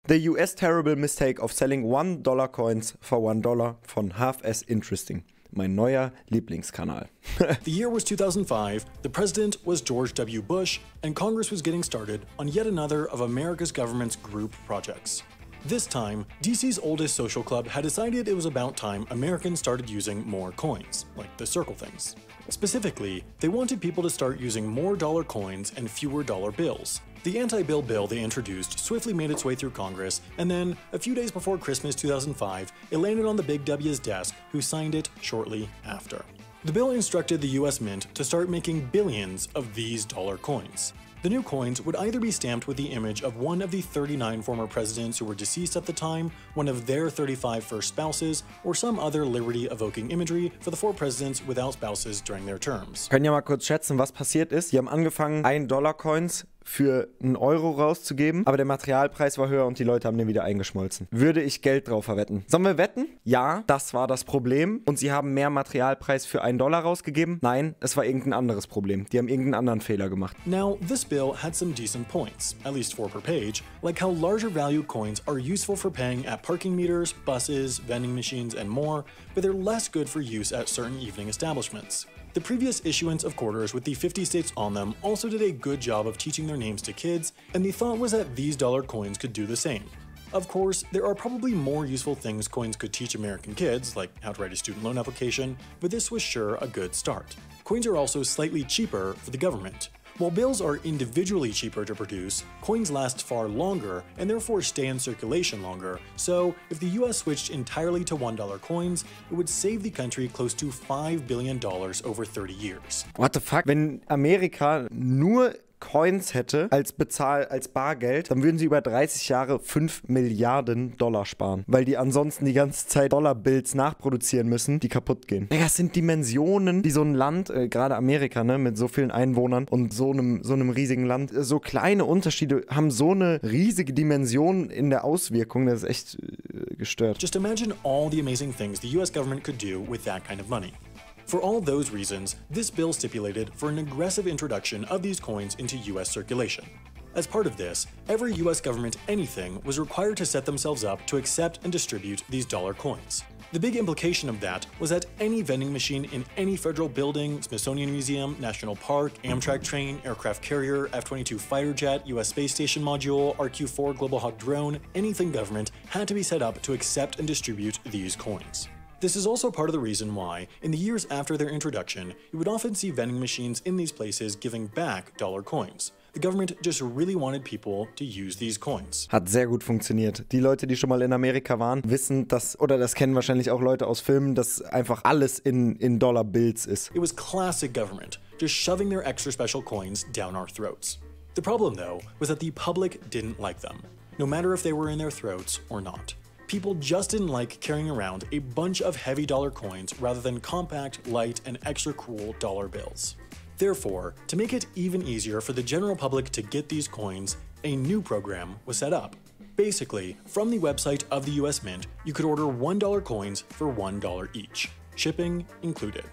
The US terrible mistake of selling $1 coins for $1 von Half as Interesting. Mein neuer Lieblingskanal. The year was 2005, the president was George W. Bush, and Congress was getting started on yet another of America's government's group projects. This time, DC's oldest social club had decided it was about time Americans started using more coins, like the circle things. Specifically, they wanted people to start using more dollar coins and fewer dollar bills. The anti-bill bill they introduced swiftly made its way through Congress, and then, a few days before Christmas 2005, it landed on the Big W's desk, who signed it shortly after. The bill instructed the US Mint to start making billions of these dollar coins. The new coins would either be stamped with the image of one of the 39 former presidents who were deceased at the time, one of their 35 first spouses, or some other liberty-evoking imagery for the 4 presidents without spouses during their terms. Können ja mal kurz schätzen, was passiert ist. Die haben angefangen, $1 für €1 rauszugeben, aber der Materialpreis war höher und die Leute haben den wieder eingeschmolzen. Würde ich Geld drauf verwetten? Sollen wir wetten? Ja, das war das Problem und sie haben mehr Materialpreis für $1 rausgegeben? Nein, es war irgendein anderes Problem. Die haben irgendeinen anderen Fehler gemacht. Now, this bill had some decent points, at least 4 per page, like how larger value coins are useful for paying at parking meters, buses, vending machines, and more, but they're less good for use at certain evening establishments. The previous issuance of quarters with the 50 states on them also did a good job of teaching their names to kids, and the thought was that these dollar coins could do the same. Of course, there are probably more useful things coins could teach American kids, like how to write a student loan application, but this was sure a good start. Coins are also slightly cheaper for the government. While bills are individually cheaper to produce, coins last far longer and therefore stay in circulation longer, so if the US switched entirely to $1 coins, it would save the country close to $5 billion over 30 years. What the fuck? Wenn Amerika nur Coins hätte als Bargeld, dann würden sie über 30 Jahre $5 Milliarden sparen. Weil die ansonsten die ganze Zeit Dollarbills nachproduzieren müssen, die kaputt gehen. Das sind Dimensionen, die so ein Land, gerade Amerika, ne, mit so vielen Einwohnern und so einem riesigen Land, so kleine Unterschiede haben so eine riesige Dimension in der Auswirkung, das ist echt gestört. Just imagine all the amazing things the US government could do with that kind of money. For all those reasons, this bill stipulated for an aggressive introduction of these coins into US circulation. As part of this, every US government anything was required to set themselves up to accept and distribute these dollar coins. The big implication of that was that any vending machine in any federal building, Smithsonian Museum, National Park, Amtrak train, aircraft carrier, F-22 fighter jet, US space station module, RQ-4 Global Hawk drone, anything government had to be set up to accept and distribute these coins. This is also part of the reason why, in the years after their introduction, you would often see vending machines in these places giving back dollar coins. The government just really wanted people to use these coins. Hat sehr gut funktioniert. Die Leute, die schon mal in Amerika waren, wissen, dass, oder das kennen wahrscheinlich auch Leute aus Filmen, dass einfach alles in Dollar-Bills ist. It was classic government, just shoving their extra special coins down our throats. The problem, though, was that the public didn't like them, no matter if they were in their throats or not. People just didn't like carrying around a bunch of heavy dollar coins rather than compact, light, and extra cool dollar bills. Therefore, to make it even easier for the general public to get these coins, a new program was set up. Basically, from the website of the US Mint, you could order $1 coins for $1 each, shipping included.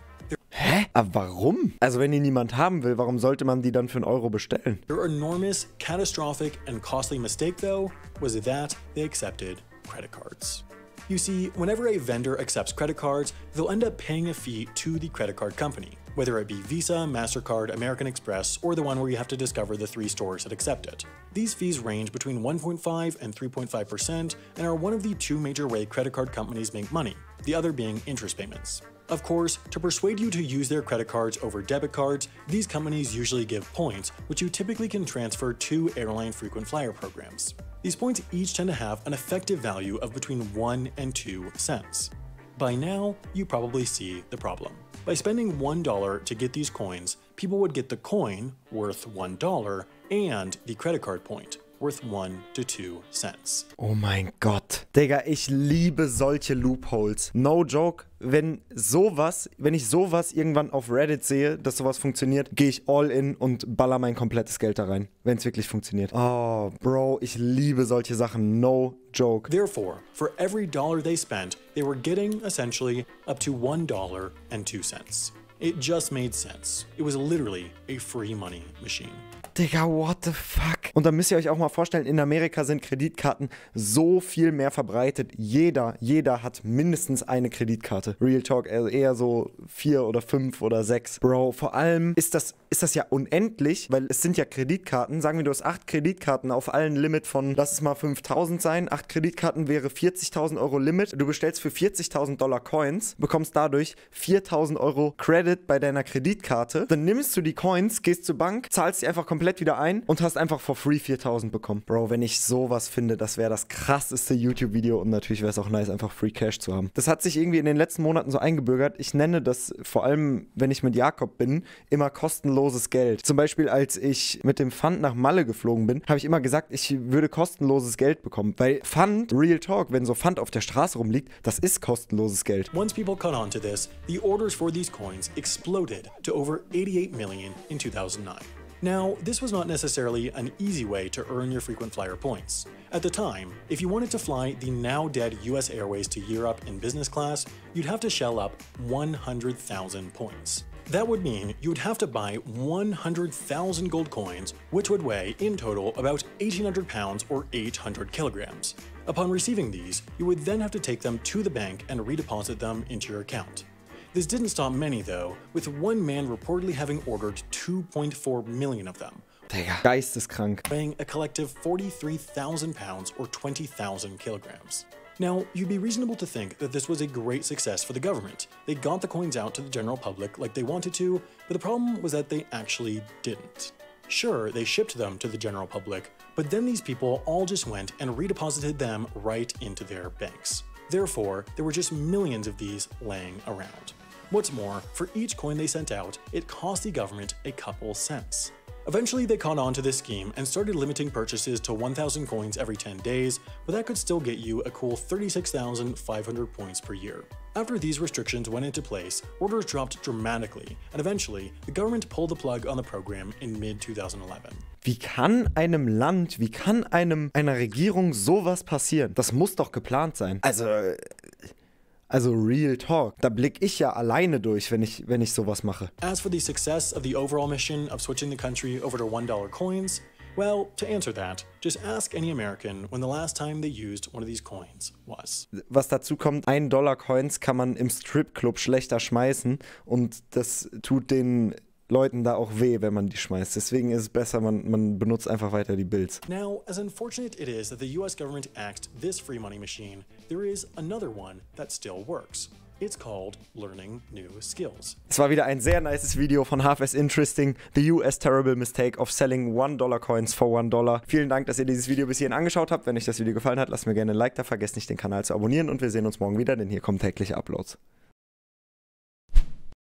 Hä? Aber warum? Also wenn die niemand haben will, warum sollte man die dann für €1 bestellen? Their enormous, catastrophic, and costly mistake, though, was that they accepted credit cards. You see, whenever a vendor accepts credit cards, they'll end up paying a fee to the credit card company, whether it be Visa, MasterCard, American Express, or the one where you have to discover the 3 stores that accept it. These fees range between 1.5 and 3.5% and are one of the 2 major ways credit card companies make money, the other being interest payments. Of course, to persuade you to use their credit cards over debit cards, these companies usually give points, which you typically can transfer to airline frequent flyer programs. These points each tend to have an effective value of between 1 and 2 cents. By now, you probably see the problem. By spending $1 to get these coins, people would get the coin, worth $1, and the credit card point, worth 1 to 2 cents. Oh mein Gott. Digga, ich liebe solche Loopholes. No joke. Wenn ich sowas irgendwann auf Reddit sehe, dass sowas funktioniert, gehe ich all in und baller mein komplettes Geld da rein. Wenn es wirklich funktioniert. Oh, Bro, ich liebe solche Sachen. No joke. Therefore, for every dollar they spent, they were getting, essentially, up to $1.02. It just made sense. It was literally a free money machine. Digga, what the fuck? Und dann müsst ihr euch auch mal vorstellen, in Amerika sind Kreditkarten so viel mehr verbreitet. Jeder hat mindestens eine Kreditkarte. Real Talk, also eher so 4 oder 5 oder 6. Bro, vor allem ist das ja unendlich, weil es sind ja Kreditkarten. Sagen wir, du hast 8 Kreditkarten auf allen Limit von, lass es mal 5.000 sein. 8 Kreditkarten wäre 40.000 Euro Limit. Du bestellst für $40.000 Coins, bekommst dadurch 4.000 Euro Credit bei deiner Kreditkarte. Dann nimmst du die Coins, gehst zur Bank, zahlst die einfach komplett wieder ein und hast einfach for free 4.000 bekommen. Bro, wenn ich sowas finde, das wäre das krasseste YouTube-Video und natürlich wäre es auch nice, einfach Free Cash zu haben. Das hat sich irgendwie in den letzten Monaten so eingebürgert. Ich nenne das vor allem, wenn ich mit Jakob bin, immer kostenloses Geld. Zum Beispiel, als ich mit dem Pfand nach Malle geflogen bin, habe ich immer gesagt, ich würde kostenloses Geld bekommen. Weil Pfand, Real Talk, wenn so Pfand auf der Straße rumliegt, das ist kostenloses Geld. Once people caught on to this, the orders for these coins exploded to over 88 million in 2009. Now, this was not necessarily an easy way to earn your frequent flyer points. At the time, if you wanted to fly the now dead US Airways to Europe in business class, you'd have to shell up 100,000 points. That would mean you would have to buy 100,000 gold coins, which would weigh, in total, about 1,800 pounds or 800 kilograms. Upon receiving these, you would then have to take them to the bank and redeposit them into your account. This didn't stop many, though, with one man reportedly having ordered 2.4 million of them. Digga, geisteskrank. Weighing a collective 43,000 pounds or 20,000 kilograms. Now, you'd be reasonable to think that this was a great success for the government. They got the coins out to the general public like they wanted to, but the problem was that they actually didn't. Sure, they shipped them to the general public, but then these people all just went and redeposited them right into their banks. Therefore, there were just millions of these laying around. What's more, for each coin they sent out, it cost the government a couple cents. Eventually, they caught on to this scheme and started limiting purchases to 1,000 coins every 10 days, but that could still get you a cool 36,500 points per year. After these restrictions went into place, orders dropped dramatically, and eventually, the government pulled the plug on the program in mid-2011. Wie kann einem Land, wie kann einer Regierung sowas passieren? Das muss doch geplant sein. Also Real Talk, da blick ich ja alleine durch, wenn ich sowas mache. As for the success of the overall mission of switching the country over to $1 coins, well, to answer that, just ask any American when the last time they used one of these coins was. Was dazu kommt, $1 Coins kann man im Stripclub schlechter schmeißen und das tut den Leuten da auch weh, wenn man die schmeißt. Deswegen ist es besser, man benutzt einfach weiter die Bills. Now, as unfortunate it is that the US government axed this free money machine, there is another one that still works. It's called learning new skills. Es war wieder ein sehr nices Video von Half as Interesting. The US Terrible Mistake of Selling $1 Coins for $1. Vielen Dank, dass ihr dieses Video bis hierhin angeschaut habt. Wenn euch das Video gefallen hat, lasst mir gerne ein Like da. Vergesst nicht, den Kanal zu abonnieren und wir sehen uns morgen wieder, denn hier kommen tägliche Uploads.